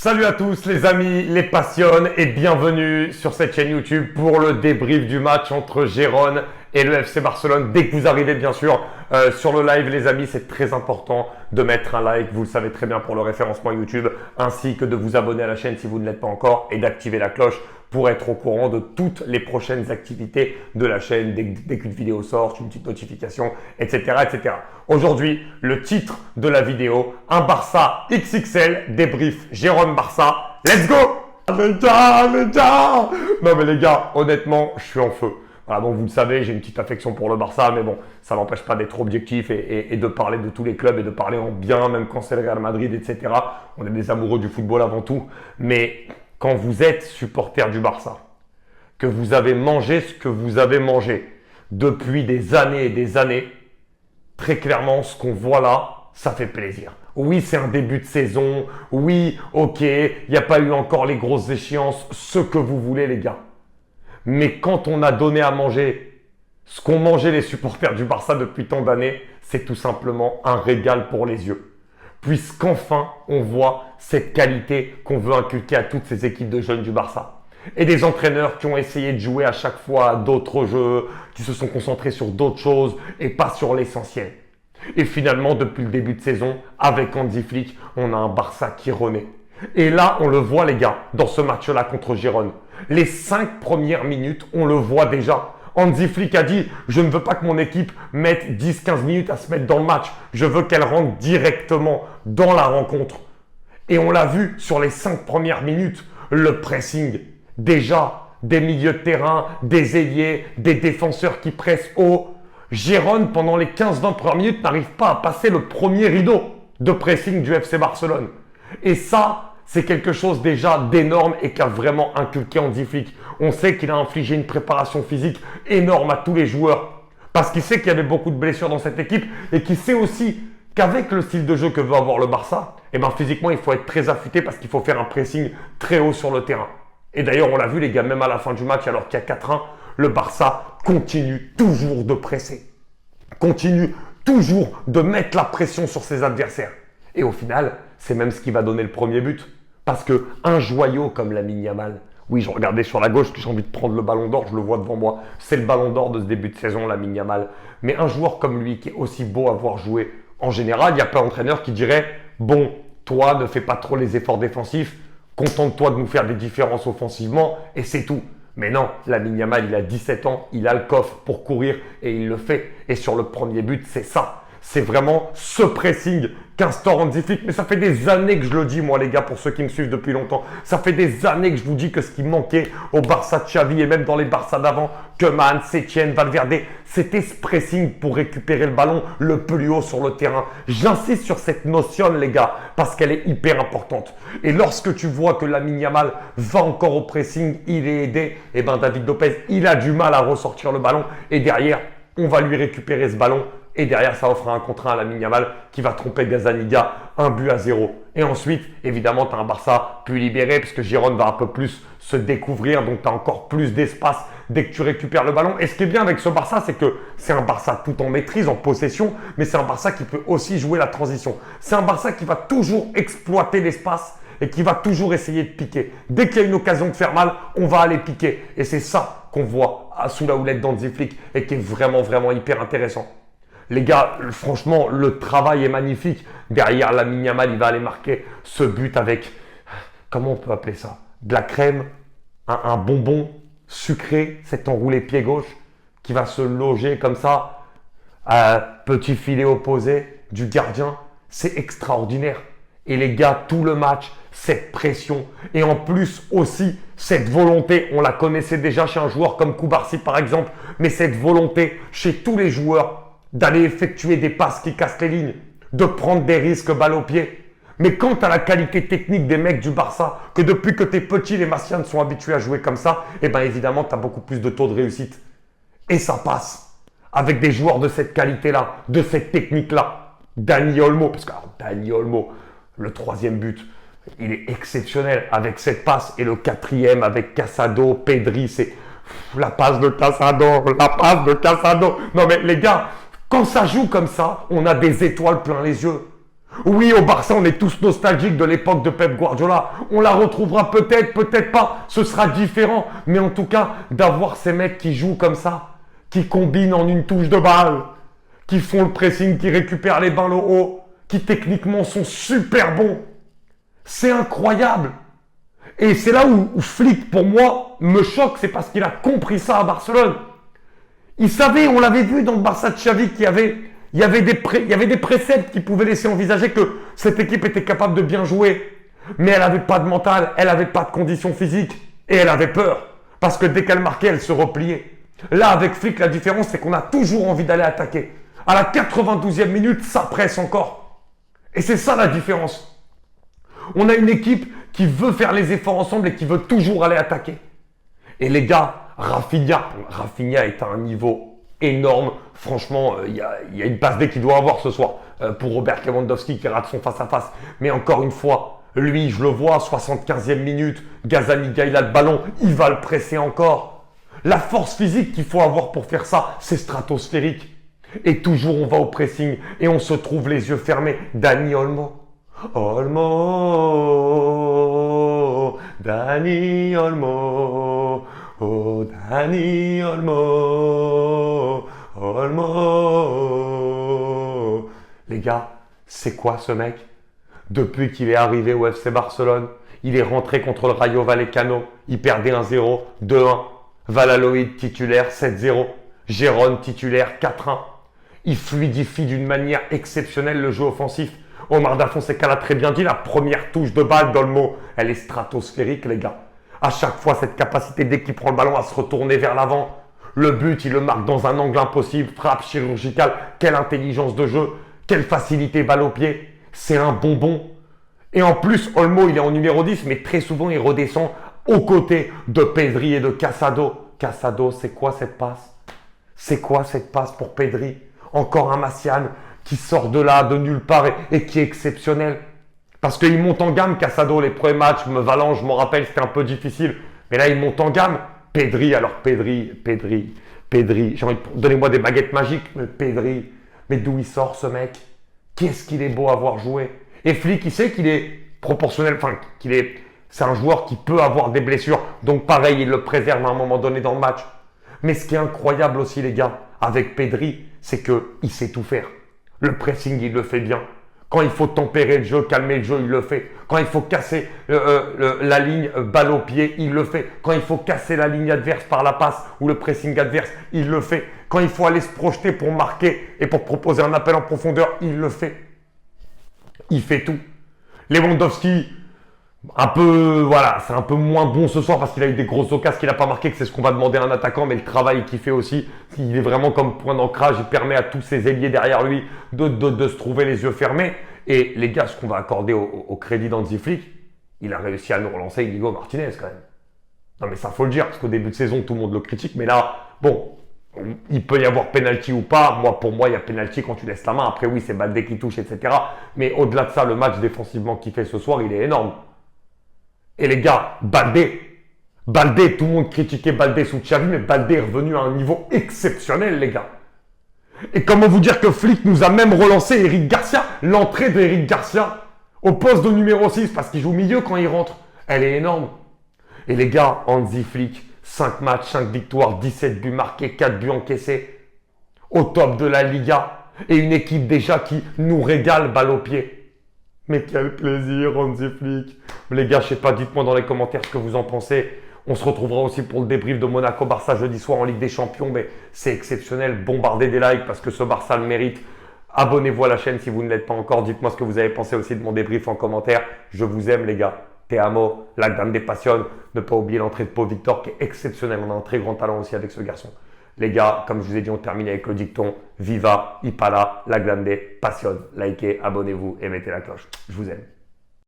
Salut à tous les amis, les passionnes et bienvenue sur cette chaîne YouTube pour le débrief du match entre Gérone et le FC Barcelone. Dès que vous arrivez bien sûr sur le live les amis, c'est très important de mettre un like, vous le savez très bien pour le référencement YouTube, ainsi que de vous abonner à la chaîne si vous ne l'êtes pas encore et d'activer la cloche pour être au courant de toutes les prochaines activités de la chaîne, dès qu'une vidéo sort, une petite notification, etc. etc. Aujourd'hui, le titre de la vidéo, un Barça XXL, débrief Gérone-Barça, let's go les gars. Non mais les gars, honnêtement, je suis en feu. Voilà, bon, vous le savez, j'ai une petite affection pour le Barça, mais bon, ça n'empêche pas d'être objectif et de parler de tous les clubs et de parler en bien, même quand c'est le Real Madrid, etc. On est des amoureux du football avant tout, mais quand vous êtes supporter du Barça, que vous avez mangé ce que vous avez mangé depuis des années et des années, très clairement, ce qu'on voit là, ça fait plaisir. Oui, c'est un début de saison. Oui, ok, il n'y a pas eu encore les grosses échéances, ce que vous voulez les gars. Mais quand on a donné à manger ce qu'ont mangé les supporters du Barça depuis tant d'années, c'est tout simplement un régal pour les yeux. Puisqu'enfin, on voit cette qualité qu'on veut inculquer à toutes ces équipes de jeunes du Barça. Et des entraîneurs qui ont essayé de jouer à chaque fois à d'autres jeux, qui se sont concentrés sur d'autres choses et pas sur l'essentiel. Et finalement, depuis le début de saison, avec Hansi Flick, on a un Barça qui renaît. Et là, on le voit les gars, dans ce match-là contre Gérone. Les 5 premières minutes, on le voit déjà. Hansi Flick a dit « Je ne veux pas que mon équipe mette 10-15 minutes à se mettre dans le match. Je veux qu'elle rentre directement dans la rencontre. » Et on l'a vu sur les 5 premières minutes, le pressing. Déjà, des milieux de terrain, des ailiers, des défenseurs qui pressent haut. Gérone, pendant les 15-20 premières minutes, n'arrive pas à passer le premier rideau de pressing du FC Barcelone. Et ça, c'est quelque chose déjà d'énorme et qu'a vraiment inculqué Hansi Flick. On sait qu'il a infligé une préparation physique énorme à tous les joueurs parce qu'il sait qu'il y avait beaucoup de blessures dans cette équipe et qu'il sait aussi qu'avec le style de jeu que veut avoir le Barça, physiquement, il faut être très affûté parce qu'il faut faire un pressing très haut sur le terrain. Et d'ailleurs, on l'a vu les gars, même à la fin du match, alors qu'il y a 4-1, le Barça continue toujours de presser, continue toujours de mettre la pression sur ses adversaires. Et au final, c'est même ce qui va donner le premier but. Parce qu'un joyau comme Lamine Yamal, oui, je regardais sur la gauche, que j'ai envie de prendre le ballon d'or, je le vois devant moi. C'est le ballon d'or de ce début de saison, Lamine Yamal. Mais un joueur comme lui, qui est aussi beau à voir jouer, en général, il n'y a pas d'entraîneur qui dirait « Bon, toi, ne fais pas trop les efforts défensifs, contente-toi de nous faire des différences offensivement et c'est tout. » Mais non, Lamine Yamal, il a 17 ans, il a le coffre pour courir et il le fait. Et sur le premier but, c'est ça. C'est vraiment ce pressing qu'instaure Hansi Flick. Mais ça fait des années que je le dis, moi, les gars, pour ceux qui me suivent depuis longtemps. Ça fait des années que je vous dis que ce qui manquait au Barça de Xavi et même dans les Barça d'avant, Koeman, Setien, Valverde, c'était ce pressing pour récupérer le ballon le plus haut sur le terrain. J'insiste sur cette notion, les gars, parce qu'elle est hyper importante. Et lorsque tu vois que Lamine Yamal va encore au pressing, il est aidé, David Lopez, il a du mal à ressortir le ballon. Et derrière, on va lui récupérer ce ballon. Et derrière, ça offre un contre 1 à Lamine Yamal qui va tromper Gazzaniga, 1-0. Et ensuite, évidemment, tu as un Barça plus libéré parce que Gérone va un peu plus se découvrir. Donc, tu as encore plus d'espace dès que tu récupères le ballon. Et ce qui est bien avec ce Barça, c'est que c'est un Barça tout en maîtrise, en possession, mais c'est un Barça qui peut aussi jouer la transition. C'est un Barça qui va toujours exploiter l'espace et qui va toujours essayer de piquer. Dès qu'il y a une occasion de faire mal, on va aller piquer. Et c'est ça qu'on voit sous la houlette d'Hansi Flick et qui est vraiment, vraiment hyper intéressant. Les gars, franchement, le travail est magnifique. Derrière, Lamine Yamal, il va aller marquer ce but avec, comment on peut appeler ça? De la crème, un bonbon sucré, cet enroulé pied gauche qui va se loger comme ça, petit filet opposé du gardien. C'est extraordinaire. Et les gars, tout le match, cette pression et en plus aussi cette volonté, on la connaissait déjà chez un joueur comme Koubarsi par exemple, mais cette volonté chez tous les joueurs d'aller effectuer des passes qui cassent les lignes, de prendre des risques balle au pied. Mais quand tu as la qualité technique des mecs du Barça, que depuis que tu es petit, les Massiens sont habitués à jouer comme ça, évidemment, tu as beaucoup plus de taux de réussite. Et ça passe avec des joueurs de cette qualité-là, de cette technique-là. Dani Olmo, parce que Dani Olmo, le 3e but, il est exceptionnel avec cette passe. Et le 4e avec Casado, Pedri, c'est la passe de Casado, la passe de Casado. Non mais les gars, quand ça joue comme ça, on a des étoiles plein les yeux. Oui, au Barça, on est tous nostalgiques de l'époque de Pep Guardiola. On la retrouvera peut-être, peut-être pas. Ce sera différent. Mais en tout cas, d'avoir ces mecs qui jouent comme ça, qui combinent en une touche de balle, qui font le pressing, qui récupèrent les ballons haut, qui techniquement sont super bons. C'est incroyable. Et c'est là où Flick, pour moi, me choque. C'est parce qu'il a compris ça à Barcelone. Il savait, on l'avait vu dans le Barça de Xavi, qu'il y avait des préceptes qui pouvaient laisser envisager que cette équipe était capable de bien jouer. Mais elle n'avait pas de mental, elle n'avait pas de conditions physiques. Et elle avait peur. Parce que dès qu'elle marquait, elle se repliait. Là, avec Flick, la différence, c'est qu'on a toujours envie d'aller attaquer. À la 92e minute, ça presse encore. Et c'est ça la différence. On a une équipe qui veut faire les efforts ensemble et qui veut toujours aller attaquer. Et les gars, Rafinha est à un niveau énorme. Franchement, il y a une passe D qu'il doit avoir ce soir pour Robert Lewandowski qui rate son face-à-face. Mais encore une fois, lui, je le vois, 75e minute, Gazzaniga, il a le ballon, il va le presser encore. La force physique qu'il faut avoir pour faire ça, c'est stratosphérique. Et toujours, on va au pressing et on se trouve les yeux fermés. Dani Olmo. Olmo, Dani Olmo, oh Dani Olmo, Olmo. Les gars, c'est quoi ce mec? Depuis qu'il est arrivé au FC Barcelone, il est rentré contre le Rayo Vallecano, il perdait 1-0, 2-1. Valladolid titulaire 7-0, Gérone titulaire 4-1. Il fluidifie d'une manière exceptionnelle le jeu offensif. Omar Da Fonseca l'a très bien dit, la première touche de balle d'Olmo, elle est stratosphérique les gars. À chaque fois, cette capacité dès qu'il prend le ballon à se retourner vers l'avant. Le but, il le marque dans un angle impossible, frappe chirurgicale. Quelle intelligence de jeu, quelle facilité balle au pied. C'est un bonbon. Et en plus, Olmo, il est en numéro 10, mais très souvent, il redescend aux côtés de Pedri et de Casado. Casado, c'est quoi cette passe? C'est quoi cette passe pour Pedri? Encore un Massiane qui sort de là, de nulle part et qui est exceptionnel. Parce qu'il monte en gamme, Casado, les premiers matchs, Valence, je m'en rappelle, c'était un peu difficile. Mais là, il monte en gamme. Pedri, j'ai envie de donnez-moi des baguettes magiques, mais Pedri, mais d'où il sort ce mec? Qu'est-ce qu'il est beau à voir jouer. Et Flick, il sait qu'il est proportionnel, c'est un joueur qui peut avoir des blessures. Donc pareil, il le préserve à un moment donné dans le match. Mais ce qui est incroyable aussi, les gars, avec Pedri, c'est qu'il sait tout faire. Le pressing, il le fait bien. Quand il faut tempérer le jeu, calmer le jeu, il le fait. Quand il faut casser la ligne balle au pied, il le fait. Quand il faut casser la ligne adverse par la passe ou le pressing adverse, il le fait. Quand il faut aller se projeter pour marquer et pour proposer un appel en profondeur, il le fait. Il fait tout. Lewandowski, c'est un peu moins bon ce soir parce qu'il a eu des grosses occasions qu'il n'a pas marqué, que c'est ce qu'on va demander à un attaquant, mais le travail qu'il fait aussi, il est vraiment comme point d'ancrage, il permet à tous ses ailiers derrière lui de se trouver les yeux fermés. Et les gars, ce qu'on va accorder au crédit d'Hansi Flick, il a réussi à nous relancer Inigo Martinez quand même. Non mais ça faut le dire, parce qu'au début de saison, tout le monde le critique, mais là, bon, il peut y avoir penalty ou pas. Pour moi, il y a penalty quand tu laisses la main. Après, oui, c'est Baldé qui touche, etc. Mais au-delà de ça, le match défensivement qu'il fait ce soir, il est énorme. Et les gars, Baldé, tout le monde critiquait Baldé sous Xavi, mais Baldé est revenu à un niveau exceptionnel, les gars. Et comment vous dire que Flick nous a même relancé Eric Garcia, l'entrée d'Eric Garcia au poste de numéro 6, parce qu'il joue milieu quand il rentre. Elle est énorme. Et les gars, Hansi Flick, 5 matchs, 5 victoires, 17 buts marqués, 4 buts encaissés. Au top de la Liga. Et une équipe déjà qui nous régale balle au pied. Mais quel plaisir, Hansi Flick. Les gars, je sais pas, dites-moi dans les commentaires ce que vous en pensez. On se retrouvera aussi pour le débrief de Monaco-Barça jeudi soir en Ligue des Champions. Mais c'est exceptionnel. Bombardez des likes parce que ce Barça le mérite. Abonnez-vous à la chaîne si vous ne l'êtes pas encore. Dites-moi ce que vous avez pensé aussi de mon débrief en commentaire. Je vous aime, les gars. Te amo, la grande passion. Ne pas oublier l'entrée de Pau Victor qui est exceptionnelle. On a un très grand talent aussi avec ce garçon. Les gars, comme je vous ai dit, on termine avec le dicton Viva, Ipala, la grande passion. Likez, abonnez-vous et mettez la cloche. Je vous aime.